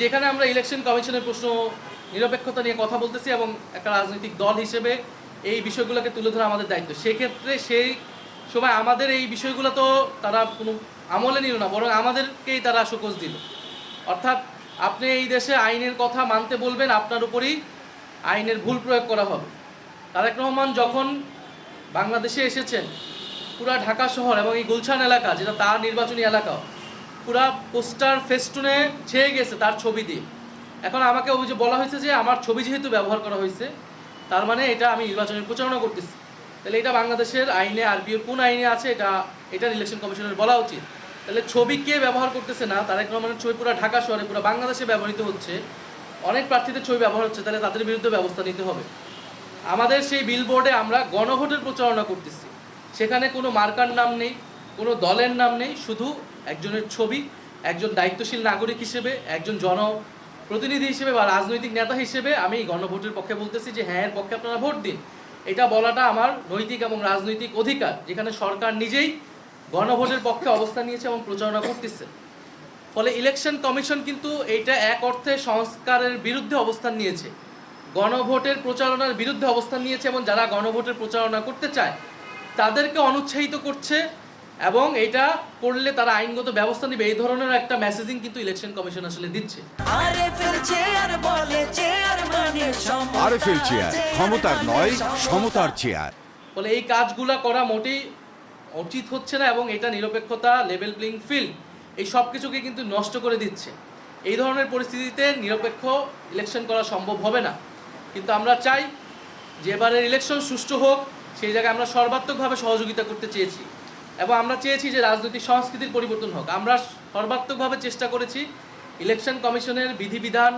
যেখানে আমরা ইলেকশন কমিশনের প্রশ্ন নিরপেক্ষতা নিয়ে কথা বলতেছি এবং একটা রাজনৈতিক দল হিসেবে এই বিষয়গুলোকে তুলে ধরা আমাদের দায়িত্ব, সেক্ষেত্রে সেই সময় আমাদের এই বিষয়গুলো তো তারা কোনো আমলে নিল না, বরং আমাদেরকেই তারা শোকজ দিল। অর্থাৎ আপনি এই দেশে আইনের কথা মানতে বলবেন, আপনার উপরই আইনের ভুল প্রয়োগ করা হবে। তারেক রহমান যখন বাংলাদেশে এসেছেন, পুরা ঢাকা শহর এবং এই গুলশান এলাকা, যেটা তার নির্বাচনী এলাকা, পুরা পোস্টার ফেস্টুনে ছেয়ে গেছে তার ছবি দিয়ে। এখন আমাকে অভিযোগ বলা হয়েছে যে আমার ছবি যেহেতু ব্যবহার করা হয়েছে, তার মানে এটা আমি নির্বাচনের প্রচারণা করতেছি। তাহলে এটা বাংলাদেশের আইনে, আরবিওর কোন আইনে আছে এটা ইলেকশন কমিশনের বলা উচিত। তাহলে ছবি কে ব্যবহার করতেছে না, তারেক রহমানের ছবি পুরো ঢাকা শহরে, পুরো বাংলাদেশে ব্যবহৃত হচ্ছে, অনেক প্রার্থীদের ছবি ব্যবহার হচ্ছে, তাহলে তাদের বিরুদ্ধে ব্যবস্থা নিতে হবে। আমাদের সেই বিলবোর্ডে আমরা গণভোটের প্রচারণা করতেছি, সেখানে কোনো মার্কার নাম নেই, কোনো দলের নাম নেই, শুধু একজনের ছবি। একজন দায়িত্বশীল নাগরিক হিসেবে, একজন জনপ্রতিনিধি হিসেবে বা রাজনৈতিক নেতা হিসেবে আমি গণভোটের পক্ষে বলতেছি যে হ্যাঁ, এর পক্ষে আপনারা ভোট দিন। এটা বলাটা আমার নৈতিক এবং রাজনৈতিক অধিকার, যেখানে সরকার নিজেই গণভোটের পক্ষে অবস্থান নিয়েছে এবং প্রচারণা করতেছে। ফলে ইলেকশন কমিশন কিন্তু এইটা এক অর্থে সংস্কারের বিরুদ্ধে অবস্থান নিয়েছে, গণভোটের প্রচারণার বিরুদ্ধে অবস্থান নিয়েছে, এবং যারা গণভোটের প্রচারণা করতে চায় তাদেরকে অনুৎসাহিত করছে, এবং এটা করলে তারা আইনগত ব্যবস্থা নেবে, এই ধরনের একটা মেসেজিং কিন্তু ইলেকশন কমিশন আসলে দিচ্ছে। আরএফএল চেয়ার বলে চেয়ার মানে আরএফএল চেয়ার, ক্ষমতার নয় সমতার চেয়ার। ফলে এই কাজগুলা করা মোটেই উচিত হচ্ছে না, এবং এটা নিরপেক্ষতা, লেভেল প্লেইং ফিল্ড, এই সব কিছুকে কিন্তু নষ্ট করে দিচ্ছে। এই ধরনের পরিস্থিতিতে নিরপেক্ষ ইলেকশন করা সম্ভব হবে না। কিন্তু আমরা চাই যে এবারের ইলেকশন সুষ্ঠু হোক, সেই জায়গায় আমরা সর্বাত্মকভাবে সহযোগিতা করতে চেয়েছি, এবং আমরা চেয়েছি যে রাজনৈতিক সংস্কৃতির পরিবর্তন হোক। আমরা সর্বাত্মকভাবে চেষ্টা করেছি ইলেকশন কমিশনের বিধিবিধান,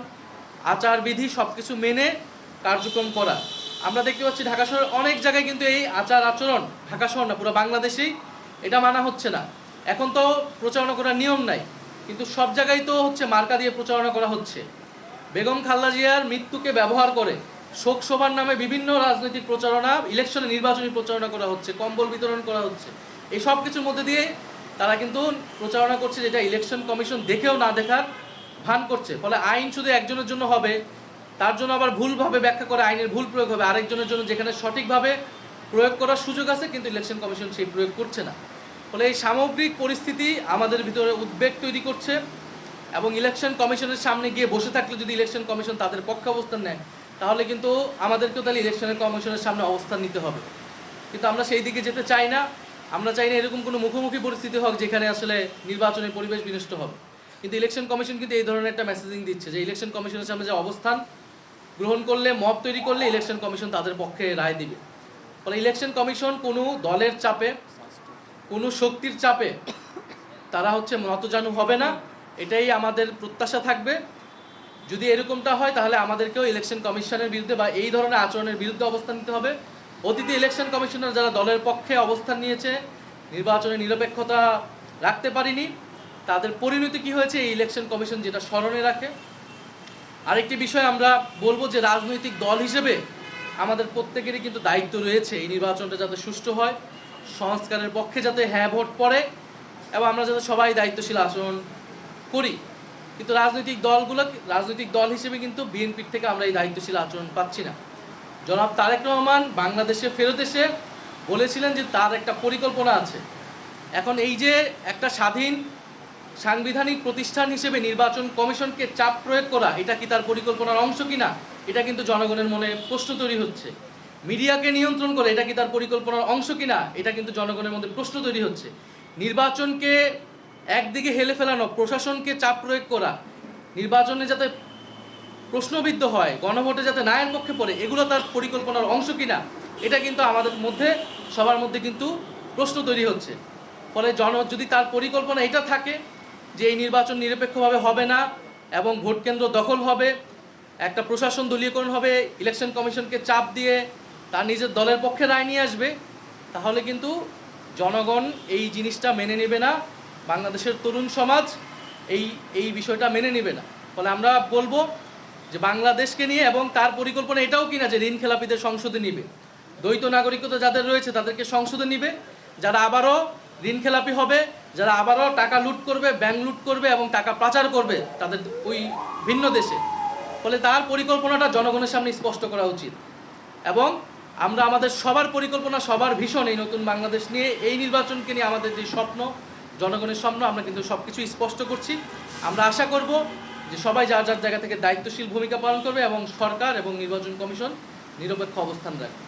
আচারবিধি সব কিছু মেনে কার্যক্রম করা। আমরা দেখতে পাচ্ছি ঢাকা শহরের অনেক জায়গায় কিন্তু এই আচার আচরণ, ঢাকা শহর না পুরো বাংলাদেশেই এটা মানা হচ্ছে না। এখন তো প্রচারণা করার নিয়ম নাই, কিন্তু সব জায়গায় তো হচ্ছে মার্কা দিয়ে প্রচারণা করা হচ্ছে। বেগম খালেদা জিয়ার মৃত্যুকে ব্যবহার করে শোক সভার নামে বিভিন্ন রাজনৈতিক প্রচারণা, ইলেকশনে নির্বাচনী প্রচারণা করা হচ্ছে, কম্বল বিতরণ করা হচ্ছে। এই সব কিছুর মধ্যে দিয়ে তারা কিন্তু প্রচারণা করছে, যেটা ইলেকশন কমিশন দেখেও না দেখার ভান করছে। ফলে আইন শুধু একজনের জন্য হবে, তার জন্য আবার ভুলভাবে ব্যাখ্যা করে আইনের ভুল প্রয়োগ হবে আরেকজনের জন্য, যেখানে সঠিকভাবে প্রয়োগ করার সুযোগ আছে, কিন্তু ইলেকশন কমিশন সেই প্রয়োগ করছে না। ফলে এই সামগ্রিক পরিস্থিতি আমাদের ভিতরে উদ্বেগ তৈরি করছে, এবং ইলেকশন কমিশনের সামনে গিয়ে বসে থাকলে যদি ইলেকশন কমিশন তাদের পক্ষে অবস্থান নেয়, তাহলে কিন্তু আমাদেরকেও তাহলে ইলেকশনের কমিশনের সামনে অবস্থান নিতে হবে। কিন্তু আমরা সেই দিকে যেতে চাই না। আমরা চাই না এরকম কোনো মুখোমুখি পরিস্থিতি হোক যেখানে আসলে নির্বাচনের পরিবেশ বিনষ্ট হবে। কিন্তু ইলেকশন কমিশন কিন্তু এই ধরনের একটা মেসেজিং দিচ্ছে যে ইলেকশন কমিশনের সামনে যে অবস্থান গ্রহণ করলে, মব তৈরি করলে ইলেকশন কমিশন তাদের পক্ষে রায় দিবে। ফলে ইলেকশন কমিশন কোনো দলের চাপে, কোনো শক্তির চাপে তারা হচ্ছে নতজানু হবে না, এটাই আমাদের প্রত্যাশা থাকবে। যদি এরকমটা হয় তাহলে আমাদেরকেও ইলেকশন কমিশনের বিরুদ্ধে বা এই ধরনের আচরণের বিরুদ্ধে অবস্থান নিতে হবে। অতীতে ইলেকশন কমিশনার যারা দলের পক্ষে অবস্থান নিয়েছে, নির্বাচনে নিরপেক্ষতা রাখতে পারেনি, তাদের পরিণতি কি হয়েছে এই ইলেকশন কমিশন যেটা স্মরণে রাখে। আরেকটি বিষয় আমরা বলবো যে রাজনৈতিক দল হিসেবে আমাদের প্রত্যেকেরই কিন্তু দায়িত্ব রয়েছে এই নির্বাচনটা যাতে সুষ্ঠু হয়, সংস্কারের পক্ষে যাতে হ্যাঁ ভোট পড়ে, এবং আমরা যাতে সবাই দায়িত্বশীল আচরণ করি। কিন্তু রাজনৈতিক দল হিসেবে কিন্তু বিএনপির থেকে আমরা এই দায়িত্বশীল আচরণ পাচ্ছি না। জনাব তারেক রহমান বাংলাদেশে ফেরত এসে বলেছিলেন যে তার একটা পরিকল্পনা আছে। এখন এই যে একটা স্বাধীন সাংবিধানিক প্রতিষ্ঠান হিসেবে নির্বাচন কমিশনকে চাপ প্রয়োগ করা, এটা কি তার পরিকল্পনার অংশ কিনা, এটা কিন্তু জনগণের মনে প্রশ্ন তৈরি হচ্ছে। মিডিয়াকে নিয়ন্ত্রণ করে, এটা কি তার পরিকল্পনার অংশ কিনা, এটা কিন্তু জনগণের মধ্যে প্রশ্ন তৈরি হচ্ছে। নির্বাচনকে একদিকে হেলে ফেলানো, প্রশাসনকে চাপ প্রয়োগ করা, নির্বাচনে যাতে প্রশ্নবিদ্ধ হয়, গণভোটে যাতে নায়ের পক্ষে পড়ে, এগুলো তার পরিকল্পনার অংশ কিনা, এটা কিন্তু আমাদের মধ্যে সবার মধ্যে কিন্তু প্রশ্ন তৈরি হচ্ছে। ফলে যদি তার পরিকল্পনা এটা থাকে যে এই নির্বাচন নিরপেক্ষভাবে হবে না এবং ভোট কেন্দ্র দখল হবে, একটা প্রশাসন দলীয়করণ হবে, ইলেকশন কমিশনকে চাপ দিয়ে তার নিজের দলের পক্ষে রায় নিয়ে আসবে, তাহলে কিন্তু জনগণ এই জিনিসটা মেনে নেবে না, বাংলাদেশের তরুণ সমাজ এই বিষয়টা মেনে নেবে না। ফলে আমরা বলবো যে বাংলাদেশকে নিয়ে, এবং তার পরিকল্পনা এটাও কিনা যে ঋণ খেলাপিদের সংসদে নিবে, দ্বৈত নাগরিকতা যাদের রয়েছে তাদেরকে সংসদে নিবে, যারা আবারও ঋণ খেলাপি হবে, যারা আবারও টাকা লুট করবে, ব্যাংক লুট করবে এবং টাকা পাচার করবে তাদের ওই ভিন্ন দেশে। ফলে তার পরিকল্পনাটা জনগণের সামনে স্পষ্ট করা উচিত। এবং আমরা আমাদের সবার পরিকল্পনা, সবার ভীষণ এই নতুন বাংলাদেশ নিয়ে, এই নির্বাচনকে নিয়ে আমাদের যে স্বপ্ন, জনগণের স্বপ্ন, আমরা কিন্তু সব কিছু স্পষ্ট করছি। আমরা আশা করব যে সবাই যার যার জায়গা থেকে দায়িত্বশীল ভূমিকা পালন করবে এবং সরকার এবং নির্বাচন কমিশন নিরপেক্ষ অবস্থান রাখবে।